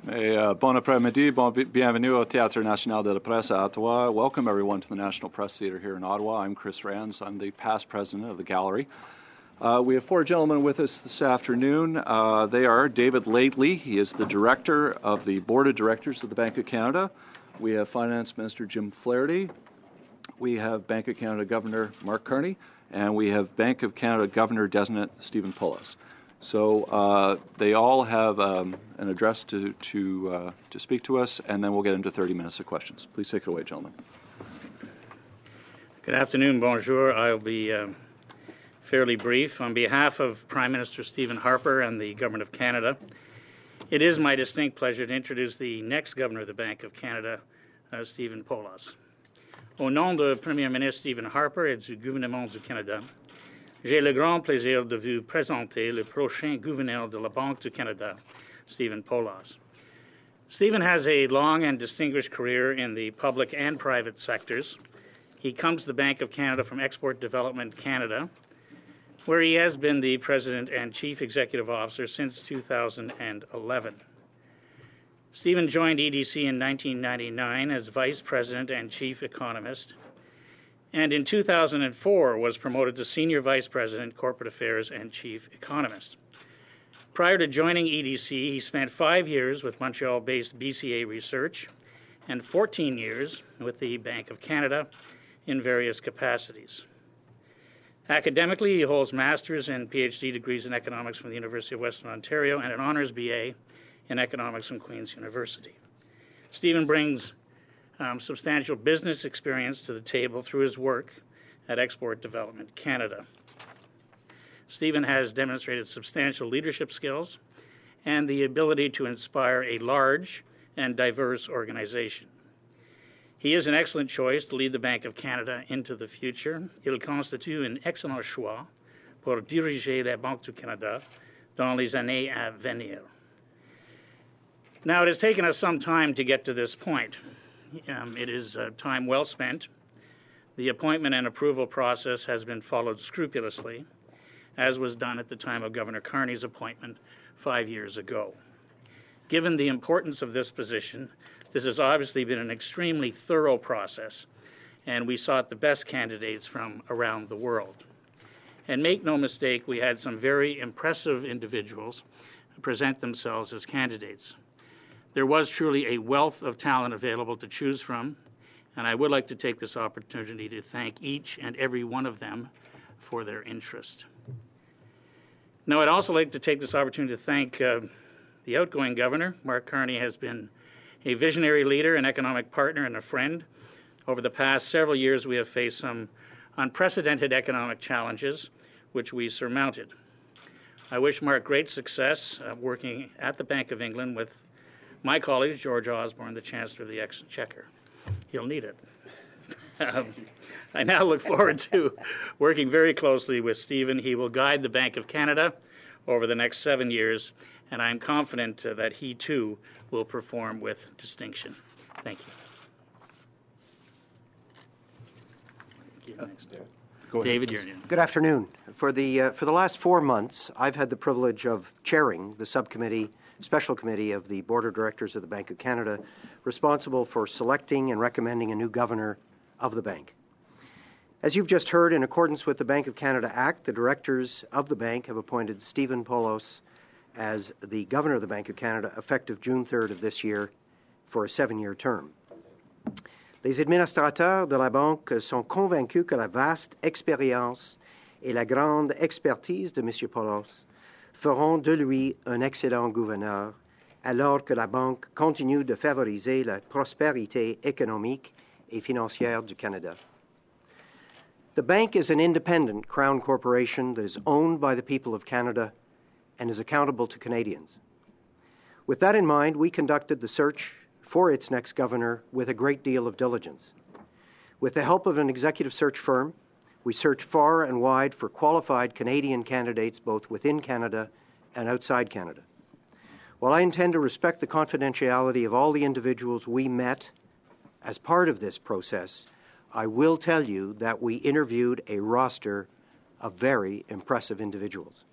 Bon après-midi, bienvenue au Théâtre National de la Presse à Ottawa. Welcome everyone to the National Press Theatre here in Ottawa. I'm Chris Rands. I'm the past president of the gallery. We have four gentlemen with us this afternoon. They are David Lately. He is the director of the Board of Directors of the Banque of Canada. We have Finance Minister Jim Flaherty. We have Banque of Canada Governor Mark Carney. And we have Bank of Canada Governor-designate Stephen Poloz. So they all have an address to speak to us, and then we'll get into 30 minutes of questions. Please take it away, gentlemen. Good afternoon, bonjour. I'll be fairly brief. On behalf of Prime Minister Stephen Harper and the Government of Canada, it is my distinct pleasure to introduce the next Governor of the Bank of Canada, Stephen Poloz. Au nom de Premier ministre Stephen Harper et du gouvernement du Canada, j'ai le grand plaisir de vous présenter le prochain gouverneur de la Banque du Canada, Stephen Poloz. Stephen has a long and distinguished career in the public and private sectors. He comes to the Bank of Canada from Export Development Canada, where he has been the President and Chief Executive Officer since 2011. Stephen joined EDC in 1999 as Vice President and Chief Economist, and in 2004 was promoted to Senior Vice President, Corporate Affairs and Chief Economist. Prior to joining EDC, he spent 5 years with Montreal-based BCA Research and 14 years with the Bank of Canada in various capacities. Academically, he holds master's and PhD degrees in economics from the University of Western Ontario and an honors BA in economics from Queen's University. Stephen brings substantial business experience to the table through his work at Export Development Canada. Stephen has demonstrated substantial leadership skills and the ability to inspire a large and diverse organization. He is an excellent choice to lead the Bank of Canada into the future. Il constitue un excellent choix pour diriger la Banque du Canada dans les années à venir. Now, it has taken us some time to get to this point. It is time well spent. The appointment and approval process has been followed scrupulously, as was done at the time of Governor Carney's appointment 5 years ago. Given the importance of this position, this has obviously been an extremely thorough process, and we sought the best candidates from around the world. And make no mistake, we had some very impressive individuals present themselves as candidates. There was truly a wealth of talent available to choose from, and I would like to take this opportunity to thank each and every one of them for their interest. Now, I'd also like to take this opportunity to thank the outgoing governor. Mark Carney has been a visionary leader, an economic partner, and a friend. Over the past several years, we have faced some unprecedented economic challenges, which we surmounted. I wish Mark great success working at the Bank of England with my colleague, George Osborne, the Chancellor of the Exchequer. He'll need it. I now look forward to working very closely with Stephen. He will guide the Bank of Canada over the next 7 years, and I'm confident that he, too, will perform with distinction. Thank you. David, you're new. Good afternoon. For the last 4 months, I've had the privilege of chairing the Special Committee of the Board of Directors of the Bank of Canada, responsible for selecting and recommending a new governor of the bank. As you've just heard, in accordance with the Bank of Canada Act, the directors of the bank have appointed Stephen Poloz as the governor of the Bank of Canada effective June 3rd of this year for a 7-year term. Les administrateurs de la banque sont convaincus que la vaste expérience et la grande expertise de M. Poloz feront de lui un excellent gouverneur, alors que la banque continue de favoriser la prospérité économique et financière du Canada. The bank is an independent Crown corporation that is owned by the people of Canada and is accountable to Canadians. With that in mind, we conducted the search for its next governor with a great deal of diligence. With the help of an executive search firm, we searched far and wide for qualified Canadian candidates both within Canada and outside Canada. While I intend to respect the confidentiality of all the individuals we met as part of this process, I will tell you that we interviewed a roster of very impressive individuals.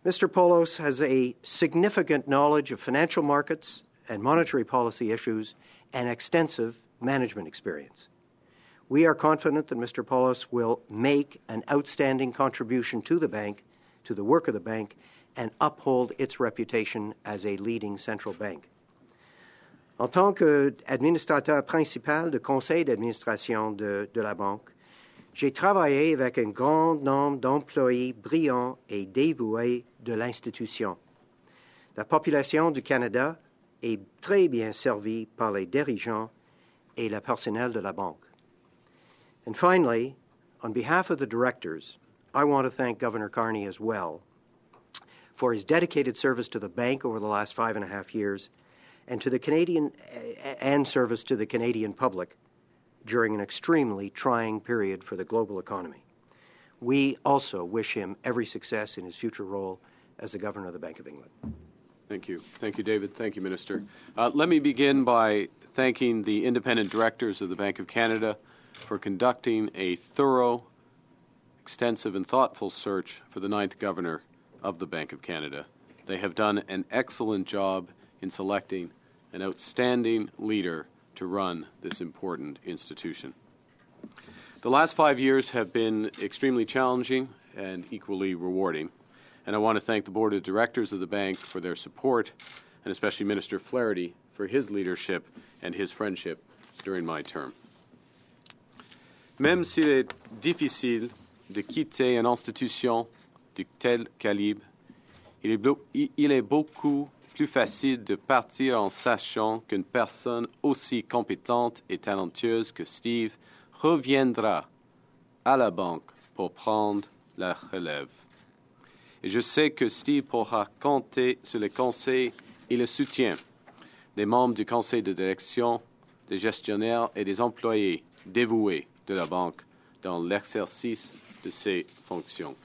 Mr. Poloz has a significant knowledge of financial markets and monetary policy issues and extensive management experience. We are confident that Mr. Poloz will make an outstanding contribution to the bank, to the work of the bank, and uphold its reputation as a leading central bank. En tant qu'administrateur principal du conseil d'administration de la banque, j'ai travaillé avec un grand nombre d'employés brillants et dévoués de l'institution. La population du Canada est très bien servie par les dirigeants et le personnel de la banque. And finally, on behalf of the directors, I want to thank Governor Carney as well for his dedicated service to the bank over the last 5.5 years and to the Canadian and service to the Canadian public during an extremely trying period for the global economy. We also wish him every success in his future role as the Governor of the Bank of England. Thank you. Thank you, David. Thank you, Minister. Let me begin by thanking the independent directors of the Bank of Canada for conducting a thorough, extensive, and thoughtful search for the 9th Governor of the Bank of Canada. They have done an excellent job in selecting an outstanding leader to run this important institution. The last 5 years have been extremely challenging and equally rewarding, and I want to thank the Board of Directors of the bank for their support, and especially Minister Flaherty for his leadership and his friendship during my term. Même s'il est difficile de quitter une institution de tel calibre, il est beaucoup plus facile de partir en sachant qu'une personne aussi compétente et talentueuse que Steve reviendra à la banque pour prendre la relève. Et je sais que Steve pourra compter sur le conseil et le soutien des membres du conseil de direction, des gestionnaires et des employés dévoués de la banque dans l'exercice de ses fonctions.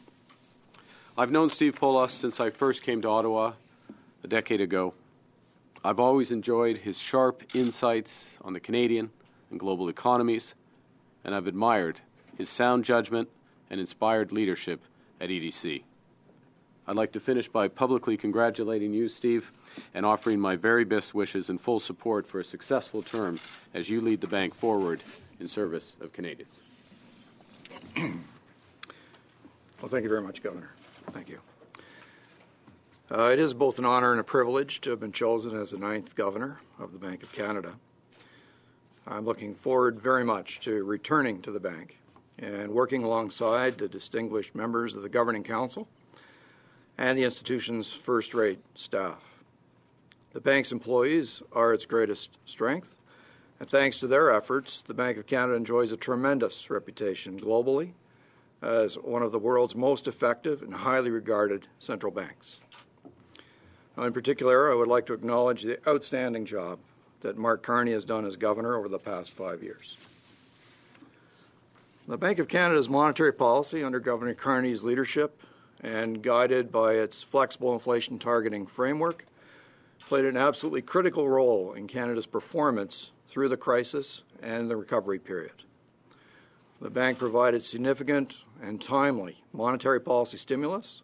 I've known Steve Poloz since I first came to Ottawa a decade ago. I've always enjoyed his sharp insights on the Canadian and global economies, and I've admired his sound judgment and inspired leadership at EDC. I'd like to finish by publicly congratulating you, Steve, and offering my very best wishes and full support for a successful term as you lead the bank forward in service of Canadians. Well, thank you very much, Governor. Thank you. It is both an honor and a privilege to have been chosen as the 9th Governor of the Bank of Canada. I'm looking forward very much to returning to the bank and working alongside the distinguished members of the Governing Council and the institution's first-rate staff. The bank's employees are its greatest strength, and thanks to their efforts, the Bank of Canada enjoys a tremendous reputation globally as one of the world's most effective and highly regarded central banks. Now, in particular, I would like to acknowledge the outstanding job that Mark Carney has done as Governor over the past 5 years. The Bank of Canada's monetary policy under Governor Carney's leadership and guided by its flexible inflation targeting framework played an absolutely critical role in Canada's performance through the crisis and the recovery period. The bank provided significant and timely monetary policy stimulus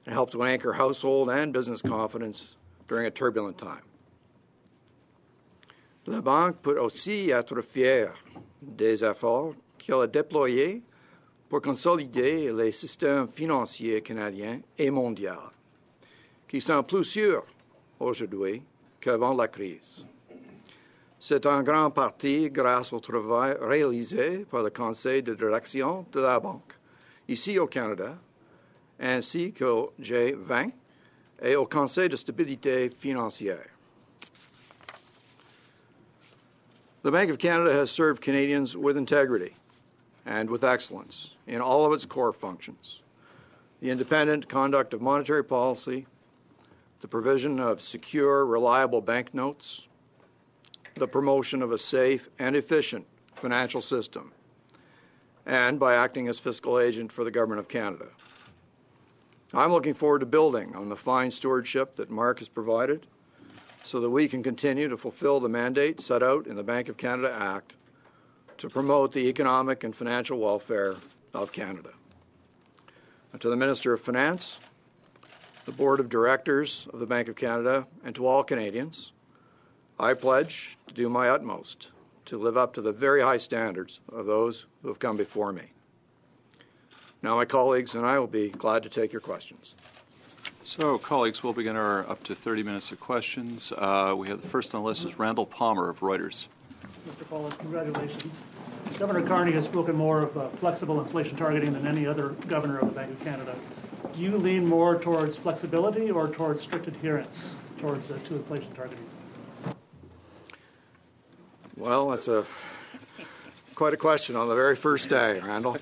and helped to anchor household and business confidence during a turbulent time. La Banque peut aussi être fière des efforts qu'elle a déployés pour consolider les systèmes financiers canadiens et mondiaux, qui sont plus sûrs aujourd'hui qu'avant la crise. C'est en grande partie grâce au travail réalisé par le conseil de direction de la banque, ici au Canada, ainsi qu'au G20 et au Conseil de stabilité financière. The Bank of Canada has served Canadians with integrity and with excellence in all of its core functions: the independent conduct of monetary policy, the provision of secure, reliable banknotes, the promotion of a safe and efficient financial system, and by acting as fiscal agent for the Government of Canada. I'm looking forward to building on the fine stewardship that Mark has provided so that we can continue to fulfill the mandate set out in the Bank of Canada Act to promote the economic and financial welfare of Canada. And to the Minister of Finance, the Board of Directors of the Bank of Canada, and to all Canadians, I pledge to do my utmost to live up to the very high standards of those who have come before me. Now my colleagues and I will be glad to take your questions. So, colleagues, we'll begin our up to 30 minutes of questions. We have the first on the list is Randall Palmer of Reuters. Mr. Poloz, congratulations. Governor Carney has spoken more of flexible inflation targeting than any other governor of the Bank of Canada. Do you lean more towards flexibility or towards strict adherence towards to inflation targeting? Well, that's quite a question on the very first day, Randall.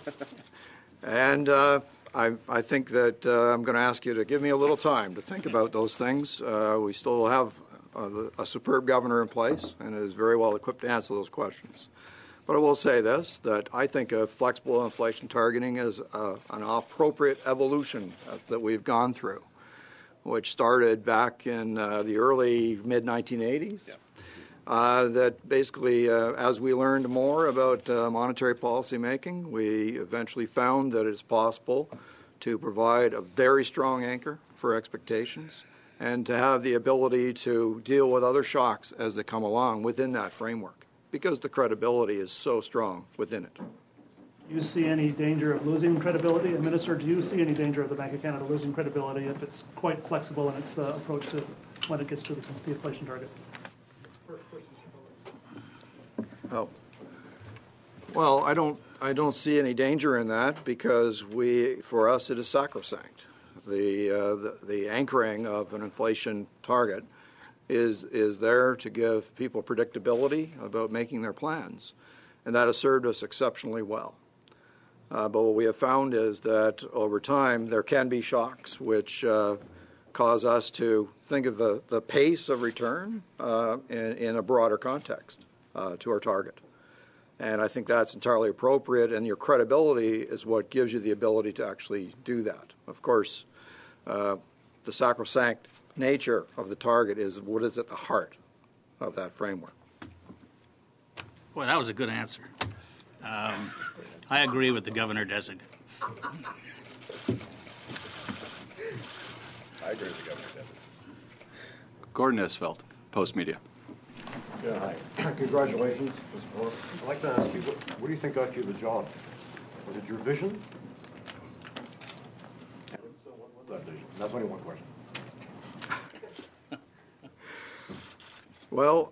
And I think that I'm going to ask you to give me a little time to think about those things. We still have a superb governor in place and is very well equipped to answer those questions. But I will say this, that I think of flexible inflation targeting as an appropriate evolution that we've gone through, which started back in the early mid-1980s. That basically, as we learned more about monetary policy making, we eventually found that it's possible to provide a very strong anchor for expectations and to have the ability to deal with other shocks as they come along within that framework, because the credibility is so strong within it. Do you see any danger of losing credibility? And Minister, do you see any danger of the Bank of Canada losing credibility if it's quite flexible in its approach to when it gets to the inflation target? Oh, well, I don't see any danger in that because for us, it is sacrosanct. The anchoring of an inflation target is there to give people predictability about making their plans, and that has served us exceptionally well. But what we have found is that over time there can be shocks which cause us to think of the pace of return in a broader context to our target. And I think that's entirely appropriate, and your credibility is what gives you the ability to actually do that. Of course, the sacrosanct nature of the target is what is at the heart of that framework. Boy, that was a good answer. I agree with the governor designate. I agree with the governor designate. Gordon Esvelt, Post Media. Yeah, hi. Congratulations, Mr. Poloz. I'd like to ask you, what do you think got you the job? Was it your vision? And if so, what was that vision? That's only one question. Well,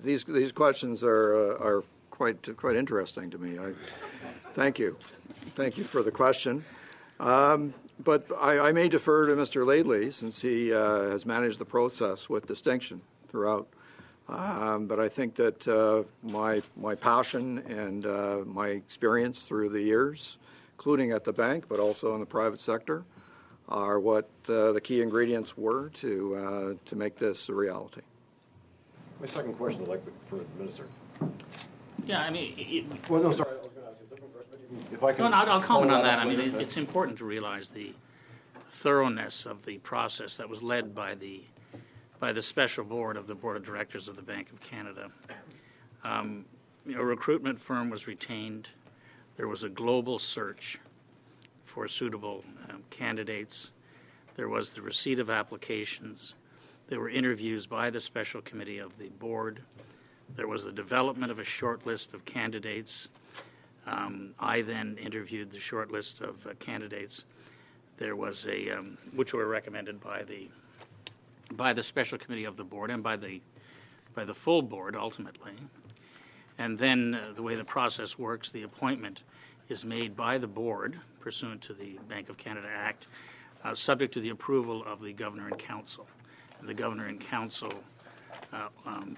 these questions are quite interesting to me. Thank you for the question. But I may defer to Mr. Laidley since he has managed the process with distinction throughout. But I think that my passion and my experience through the years, including at the bank, but also in the private sector, are what the key ingredients were to make this a reality. My second question, I'd like for the minister. Yeah, I mean... Well, no, sorry, I was going to ask you a different question. If I can I'll comment on that. I mean, later, it's important to realize the thoroughness of the process that was led by the special board of the Board of Directors of the Bank of Canada. A recruitment firm was retained. There was a global search for suitable candidates. There was the receipt of applications. There were interviews by the special committee of the board. There was the development of a short list of candidates. I then interviewed the short list of candidates. There was which were recommended by the special committee of the board and by the full board ultimately. And then the way the process works, the appointment is made by the board pursuant to the Bank of Canada Act, subject to the approval of the Governor and Council. And the Governor and Council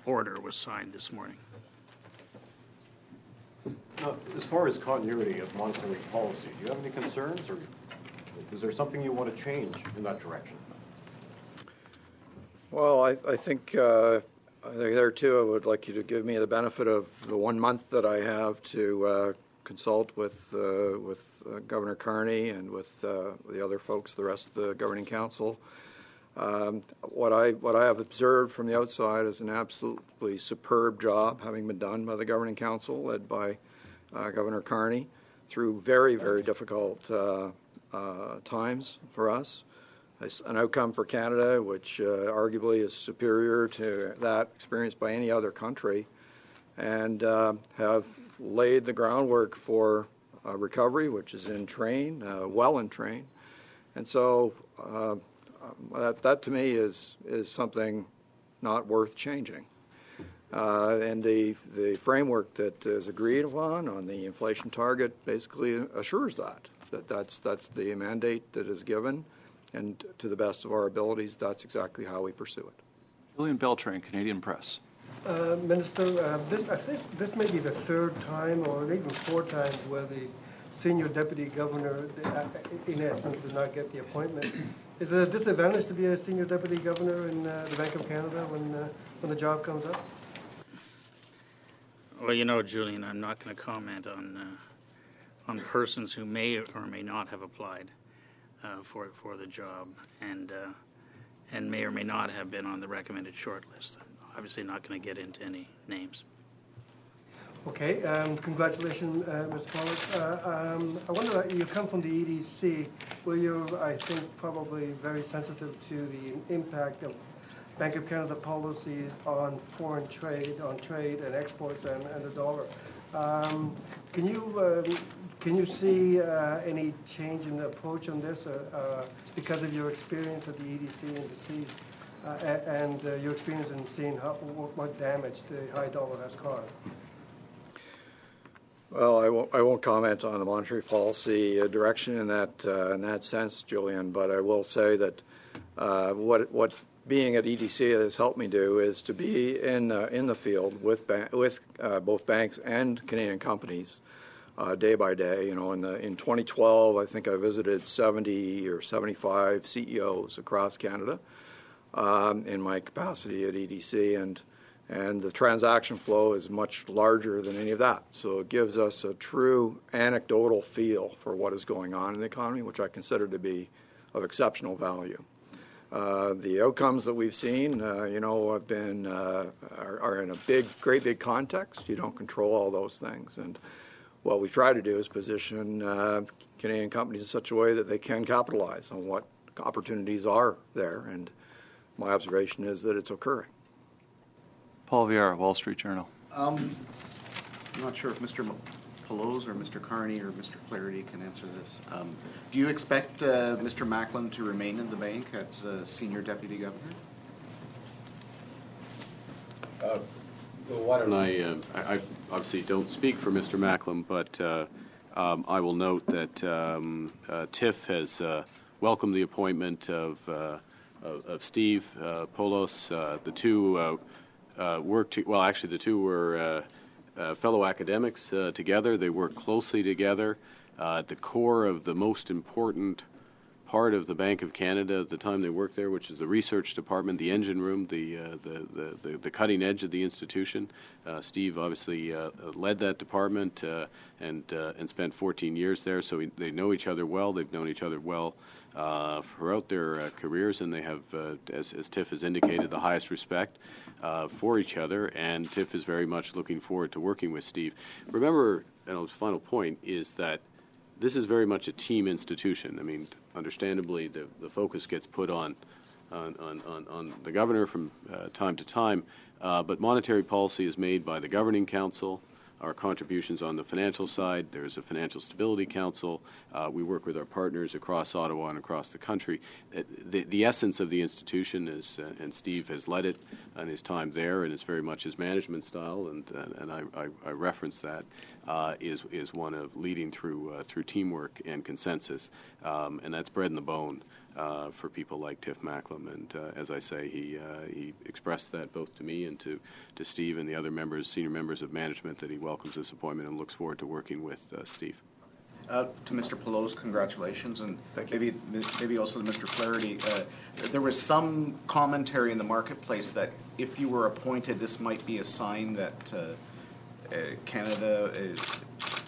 order was signed this morning. Now, as far as continuity of monetary policy, do you have any concerns, or is there something you want to change in that direction? Well, I think there too, I would like you to give me the benefit of the 1 month that I have to consult with Governor Carney and with the other folks, the rest of the Governing Council. What I have observed from the outside is an absolutely superb job having been done by the Governing Council, led by Governor Carney, through very, very difficult times for us. An outcome for Canada which arguably is superior to that experienced by any other country, and have laid the groundwork for recovery, which is in train, well in train. And so that to me is something not worth changing. And the framework that is agreed upon on the inflation target basically assures that's the mandate that is given, and to the best of our abilities, that's exactly how we pursue it. Julian Beltran, Canadian Press. Minister, I think this may be the third time or even four times where the senior deputy governor, in essence, did not get the appointment. Is it a disadvantage to be a senior deputy governor in the Bank of Canada when the job comes up? Well, you know, Julian, I'm not going to comment on persons who may or may not have applied for the job, and may or may not have been on the recommended shortlist. I'm obviously not going to get into any names. Okay, congratulations, Mr. Poloz. I wonder, you come from the EDC, where you're, I think, probably very sensitive to the impact of Bank of Canada policies on foreign trade, on trade and exports and the dollar. Can you see any change in the approach on this because of your experience at the EDC and your experience in seeing what damage the high dollar has caused? Well, I won't comment on the monetary policy direction in that sense, Julian. But I will say that what being at EDC has helped me do is to be in the field with both banks and Canadian companies day by day. You know, in 2012, I think I visited 70 or 75 CEOs across Canada in my capacity at EDC, and the transaction flow is much larger than any of that. So it gives us a true anecdotal feel for what is going on in the economy, which I consider to be of exceptional value. The outcomes that we've seen, have been are in a great big context. You don't control all those things, and what we try to do is position Canadian companies in such a way that they can capitalize on what opportunities are there. And my observation is that it's occurring. Paul Vieira, Wall Street Journal. I'm not sure if Mr. Poloz or Mr. Carney or Mr. Flaherty can answer this. Do you expect Mr. Macklem to remain in the bank as senior deputy governor? Well, why don't I obviously don't speak for Mr. Macklem, but I will note that TIFF has welcomed the appointment of Steve Poloz. The two the two were fellow academics together. They work closely together. At the core of the most important part of the Bank of Canada at the time they worked there, which is the research department, the engine room, the cutting edge of the institution. Steve obviously led that department and spent 14 years there, so they know each other well. They've known each other well throughout their careers, and they have, as Tiff has indicated, the highest respect for each other, and Tiff is very much looking forward to working with Steve. Remember, and the final point is that this is very much a team institution. I mean, understandably, the focus gets put on the governor from time to time, but monetary policy is made by the Governing Council. Our contributions on the financial side, there's a Financial Stability Council. We work with our partners across Ottawa and across the country. The essence of the institution is, and Steve has led it in his time there, and it's very much his management style, and I reference that, is one of leading through teamwork and consensus, and that's bread in the bone for people like Tiff Macklem. And as I say, he expressed that both to me and to Steve and the other senior members of management, that he welcomes this appointment and looks forward to working with Steve. To Mr. Poloz, congratulations, and maybe also to Mr. Flaherty. There was some commentary in the marketplace that if you were appointed, this might be a sign that Canada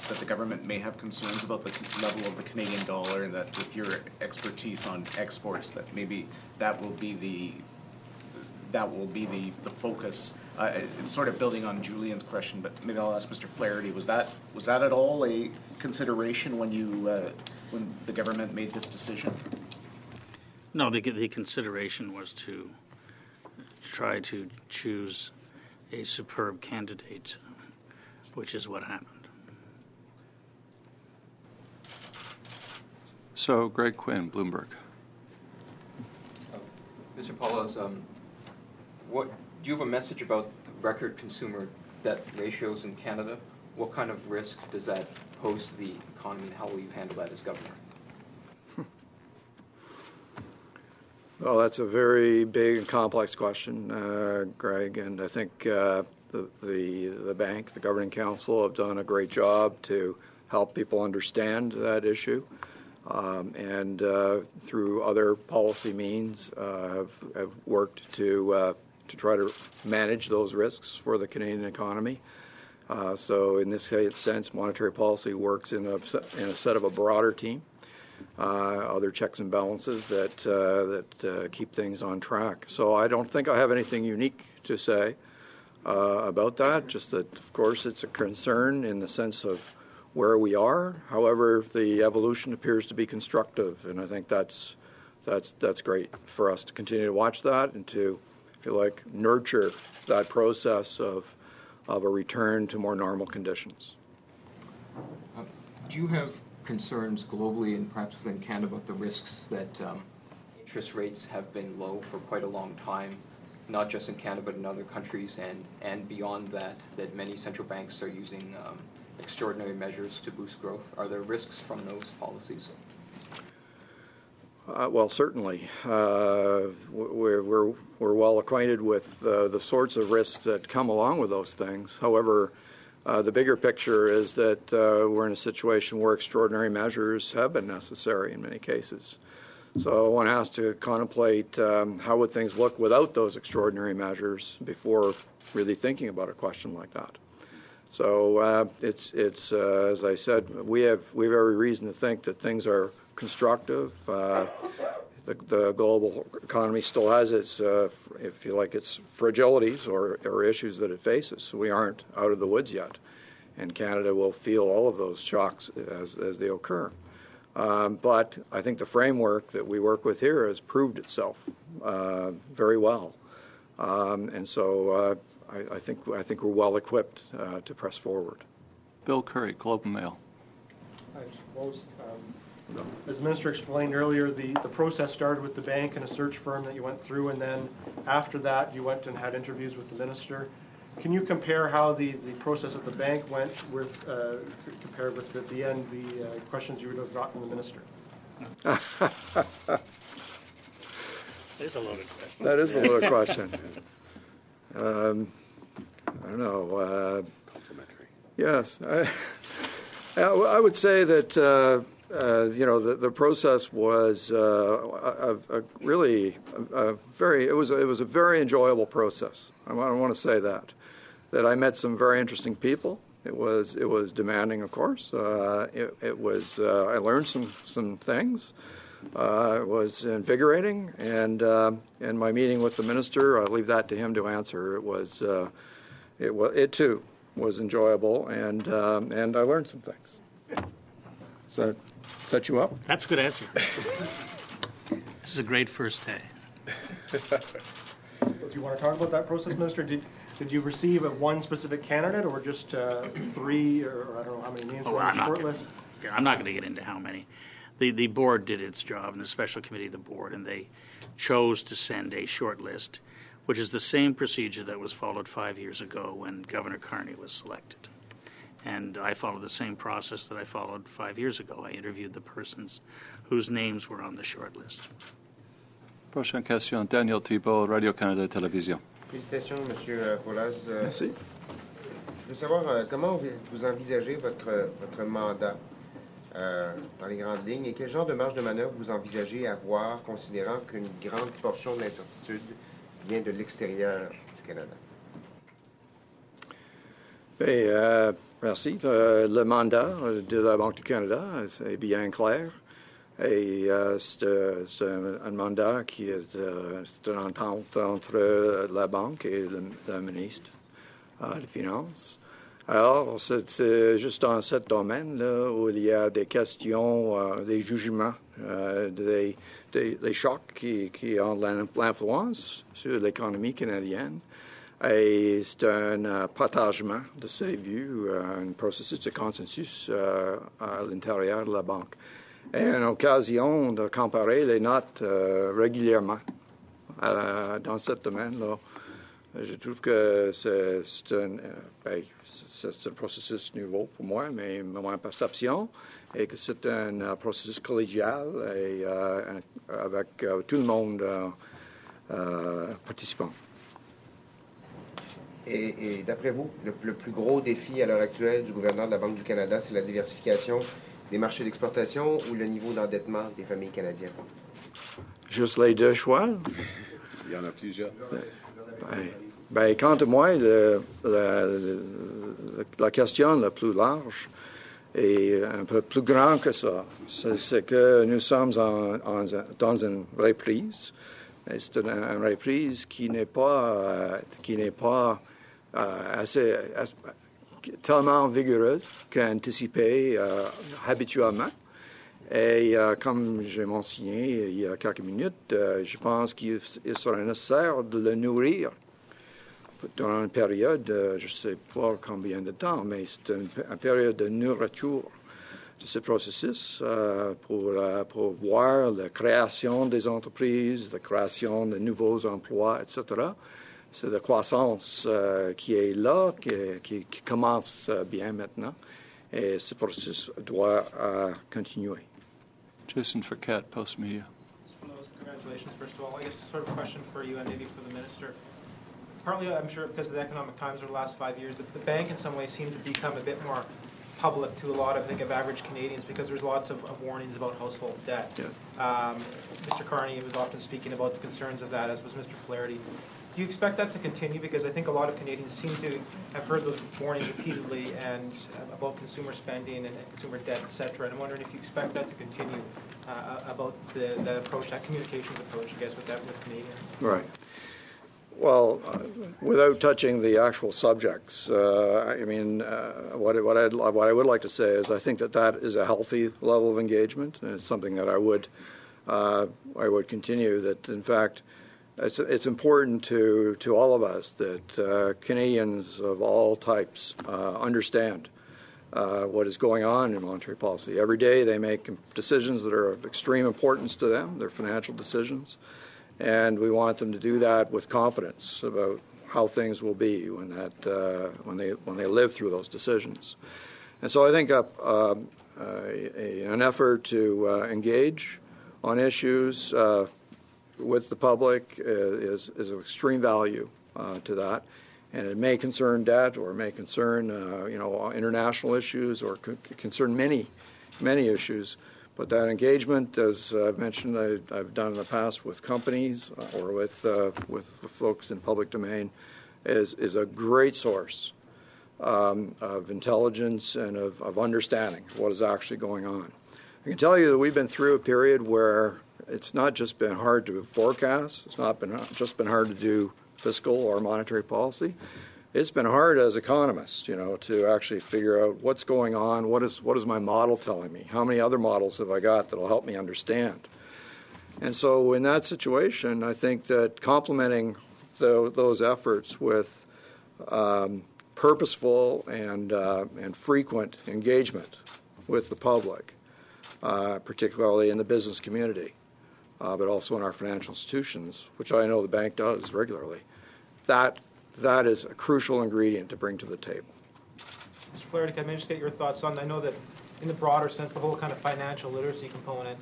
that the government may have concerns about the level of the Canadian dollar, and that with your expertise on exports, that maybe that will be the focus Sort of building on Julian's question, but maybe I'll ask Mr. Flaherty. Was that at all a consideration when when the government made this decision? No, the consideration was to try to choose a superb candidate, which is what happened. So, Greg Quinn, Bloomberg. Mr. Poloz, what do you have a message about record consumer debt ratios in Canada? What kind of risk does that pose to the economy, and how will you handle that as governor? Well, that's a very big and complex question, Greg, and I think the bank, the governing council, have done a great job to help people understand that issue, and through other policy means have worked to try to manage those risks for the Canadian economy. So in this sense, monetary policy works in a set of a broader team. Other checks and balances that keep things on track. So I don't think I have anything unique to say about that. Just that, of course, it's a concern in the sense of where we are. However, the evolution appears to be constructive, and I think that's great for us to continue to watch that and to, if you like, nurture that process of a return to more normal conditions. Do you have concerns globally and perhaps within Canada about the risks that interest rates have been low for quite a long time, not just in Canada but in other countries, and beyond that many central banks are using extraordinary measures to boost growth? Are there risks from those policies? Well, certainly. We're well acquainted with the sorts of risks that come along with those things. However, the bigger picture is that we're in a situation where extraordinary measures have been necessary in many cases. So one has to contemplate how would things look without those extraordinary measures before really thinking about a question like that. So it's as I said, we have every reason to think that things are constructive. The global economy still has its, if you like, its fragilities or issues that it faces. So we aren't out of the woods yet, and Canada will feel all of those shocks as they occur. But I think the framework that we work with here has proved itself very well, and so I think we're well equipped to press forward. Bill Curry, Globe and Mail. I suppose, as the minister explained earlier, the process started with the bank and a search firm that you went through, and then after that you went and had interviews with the minister. Can you compare how the process at the bank went with compared with at the end the questions you would have gotten from the minister? It's a loaded question. That is a loaded question. I don't know. Complimentary. Yes, I would say that the process was really very. It was a very enjoyable process. I want to say that I met some very interesting people. It was demanding, of course. It was I learned some things. It was invigorating, and my meeting with the minister, I'll leave that to him to answer. It too was enjoyable, and I learned some things. Does that set you up? That's a good answer. This is a great first day. Do you want to talk about that process, Minister? Did you receive one specific candidate, or just three, or I don't know how many names were on the short list? I'm not going to get into how many. The board did its job, and the special committee of the board, and they chose to send a short list, which is the same procedure that was followed 5 years ago when Governor Carney was selected. And I followed the same process that I followed 5 years ago. I interviewed the persons whose names were on the short list. Prochaine question, Daniel Thibault, Radio-Canada Télévision. Félicitations, M. Poloz. Merci. Je veux savoir comment vous envisagez votre mandat dans les grandes lignes et quel genre de marge de manœuvre vous envisagez avoir, considérant qu'une grande portion de l'incertitude vient de l'extérieur du Canada? Merci. Le mandat de la Banque du Canada est bien clair. Et c'est un mandat qui est c'est une entente entre la banque et le ministre des Finances. Alors, c'est juste dans ce domaine-là où il y a des questions, des jugements, des chocs qui ont l'influence sur l'économie canadienne. Et c'est un partagement de ces vues, un processus de consensus à l'intérieur de la banque. Et une occasion de comparer les notes régulièrement dans ce domaine-là. Je trouve que c'est un processus nouveau pour moi, mais ma perception est que c'est un processus collégial et avec tout le monde participant. Et d'après vous, le plus gros défi à l'heure actuelle du gouverneur de la Banque du Canada, c'est la diversification des marchés d'exportation ou le niveau d'endettement des familles canadiennes? Juste les deux choix? Il y en a plusieurs. Quant à moi, la question la plus large est un peu plus grande que ça. C'est que nous sommes dans une reprise. C'est une reprise qui n'est pas assez tellement vigoureuse qu'anticipée habituellement. Et comme j'ai mentionné il y a quelques minutes, je pense qu'il sera nécessaire de le nourrir durant une période, je ne sais pas combien de temps, mais c'est une période de nourriture de ce processus pour voir la création des entreprises, la création de nouveaux emplois, etc. C'est la croissance qui est là, qui commence bien maintenant, et ce processus doit continuer. Jason Firkett, Post Media. Congratulations, first of all. I guess sort of a question for you and maybe for the minister. Partly, I'm sure, because of the economic times over the last 5 years, the bank in some ways seemed to become a bit more public to a lot of, I think, of average Canadians because there's lots of warnings about household debt. Yes. Mr. Carney was often speaking about the concerns of that, as was Mr. Flaherty. Do you expect that to continue? Because I think a lot of Canadians seem to have heard those warnings repeatedly and about consumer spending and consumer debt, et cetera. And I'm wondering if you expect that to continue about that approach, that communications approach, I guess, with Canadians. Right. Well, without touching the actual subjects, what I would like to say is I think that is a healthy level of engagement, and it's something that I would continue. That in fact, it's important to all of us that Canadians of all types understand what is going on in monetary policy. Every day they make decisions that are of extreme importance to them. They're financial decisions. And we want them to do that with confidence about how things will be when they live through those decisions. And so I think an effort to engage on issues with the public is of extreme value to that. And it may concern debt, or it may concern international issues, or concern many issues. But that engagement, as I've mentioned, I've done in the past with companies or with folks in public domain, is a great source of intelligence and of understanding what is actually going on. I can tell you that we've been through a period where it's not just been hard to forecast, it's not just been hard to do fiscal or monetary policy. It's been hard as economists, to actually figure out what's going on, what is my model telling me, how many other models have I got that will help me understand. And so in that situation, I think that complementing those efforts with purposeful and frequent engagement with the public, particularly in the business community, but also in our financial institutions, which I know the bank does regularly, that is a crucial ingredient to bring to the table. Mr. Flaherty, can I just get your thoughts on, I know that in the broader sense, the whole kind of financial literacy component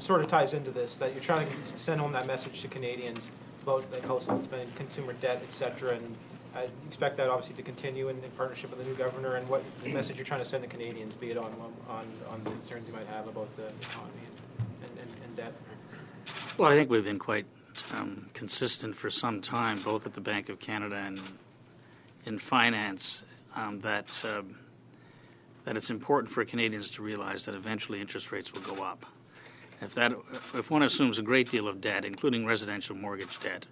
sort of ties into this, that you're trying to send home that message to Canadians about household spending, consumer debt, et cetera, and I expect that obviously to continue in partnership with the new governor, and what message you're trying to send to Canadians, be it on the concerns you might have about the economy and debt. Well, I think we've been quite consistent for some time, both at the Bank of Canada and in finance, that it's important for Canadians to realize that eventually interest rates will go up. if one assumes a great deal of debt, including residential mortgage debt,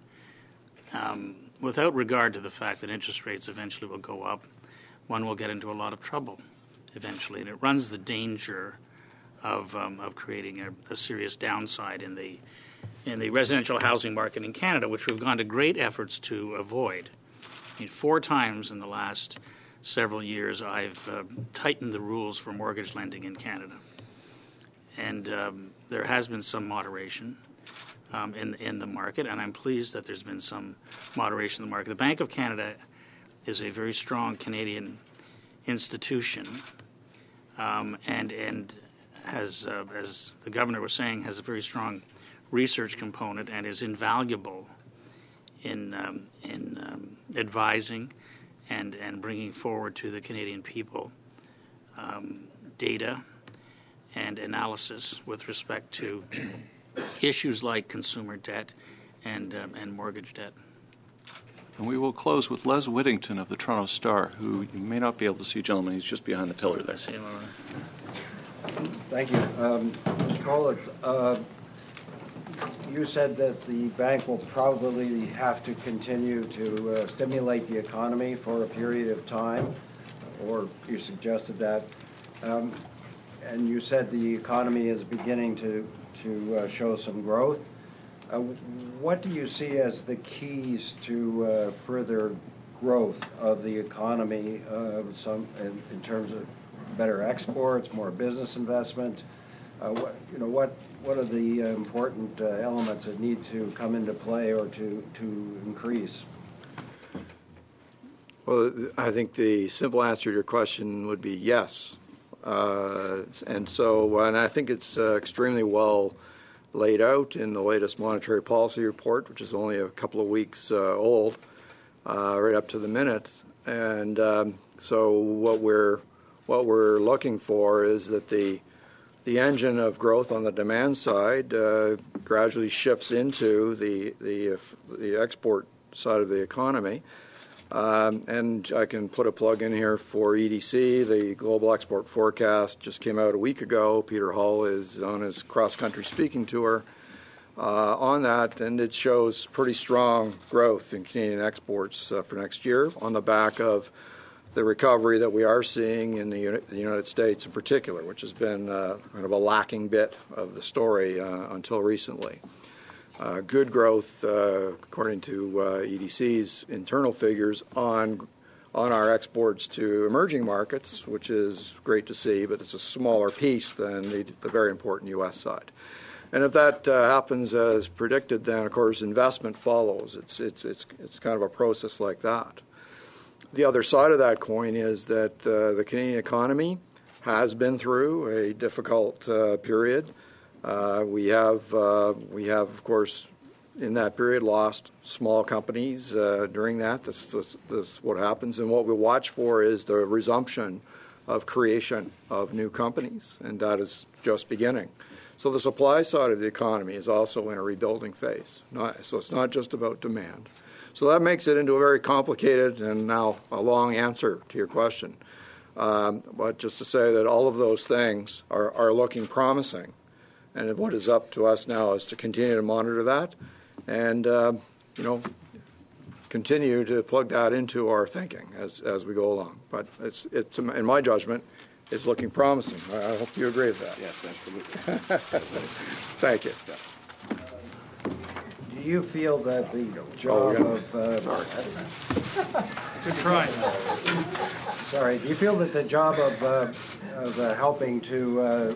without regard to the fact that interest rates eventually will go up, one will get into a lot of trouble eventually, and it runs the danger of creating a serious downside in the residential housing market in Canada, which we've gone to great efforts to avoid. I mean, 4 times in the last several years, I've tightened the rules for mortgage lending in Canada, and there has been some moderation in the market, and I'm pleased that there's been some moderation in the market. The Bank of Canada is a very strong Canadian institution, and has, as the governor was saying, has a very strong research component and is invaluable in advising and bringing forward to the Canadian people data and analysis with respect to issues like consumer debt and mortgage debt. And we will close with Les Whittington of the Toronto Star, who you may not be able to see, gentlemen. He's just behind the pillar there. Thank you. Mr. Poloz, you said that the bank will probably have to continue to stimulate the economy for a period of time, or you suggested that. And you said the economy is beginning to show some growth. What do you see as the keys to further growth of the economy, in terms of better exports, more business investment? What are the important elements that need to come into play or to increase? Well, I think the simple answer to your question would be yes. And I think it's extremely well laid out in the latest monetary policy report, which is only a couple of weeks old, right up to the minute. And so what we're looking for is that the engine of growth on the demand side gradually shifts into the export side of the economy. And I can put a plug in here for EDC. The Global Export Forecast just came out a week ago. Peter Hull is on his cross-country speaking tour on that, and it shows pretty strong growth in Canadian exports for next year on the back of the recovery that we are seeing in the United States in particular, which has been kind of a lacking bit of the story until recently. Good growth, according to EDC's internal figures, on our exports to emerging markets, which is great to see, but it's a smaller piece than the very important U.S. side. And if that happens as predicted, then of course investment follows. It's kind of a process like that. The other side of that coin is that the Canadian economy has been through a difficult period. We have, of course, in that period, lost small companies during that. This is what happens. And what we watch for is the resumption of creation of new companies, and that is just beginning. So the supply side of the economy is also in a rebuilding phase. So it's not just about demand. So that makes it into a very complicated and now a long answer to your question. But just to say that all of those things are looking promising. And what is up to us now is to continue to monitor that and, continue to plug that into our thinking as we go along. But it's in my judgment, it's looking promising. I hope you agree with that. Yes, absolutely. Thank you. Do you feel that the job of Good try. Sorry. Do you feel that the job of helping to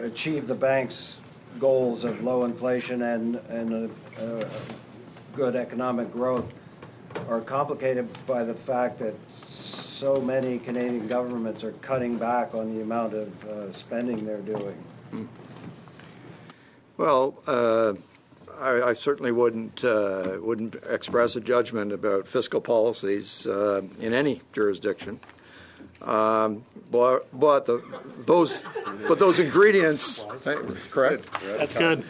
achieve the bank's goals of low inflation and good economic growth are complicated by the fact that so many Canadian governments are cutting back on the amount of spending they're doing? Well, I certainly wouldn't express a judgment about fiscal policies in any jurisdiction. But those ingredients, correct? That's good.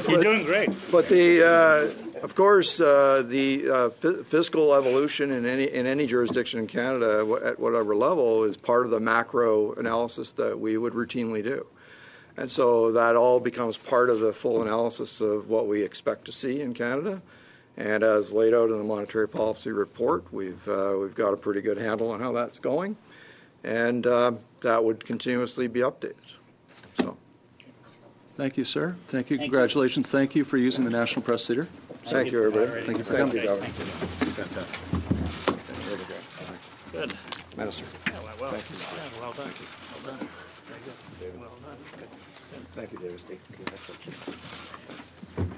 You're doing great. But of course, the fiscal evolution in any jurisdiction in Canada, at whatever level, is part of the macro analysis that we would routinely do. And so that all becomes part of the full analysis of what we expect to see in Canada. And as laid out in the monetary policy report, we've got a pretty good handle on how that's going, and that would continuously be updated. So, thank you, sir. Thank you. Congratulations. Thank you for using the National Press Theater. Thank you, everybody. Thank you for coming. Fantastic. Really good. Thanks. Good. Minister. Yeah, well, Thank you. yeah, well done. Well done. Very good. David. Well done. Good. Thank you, David.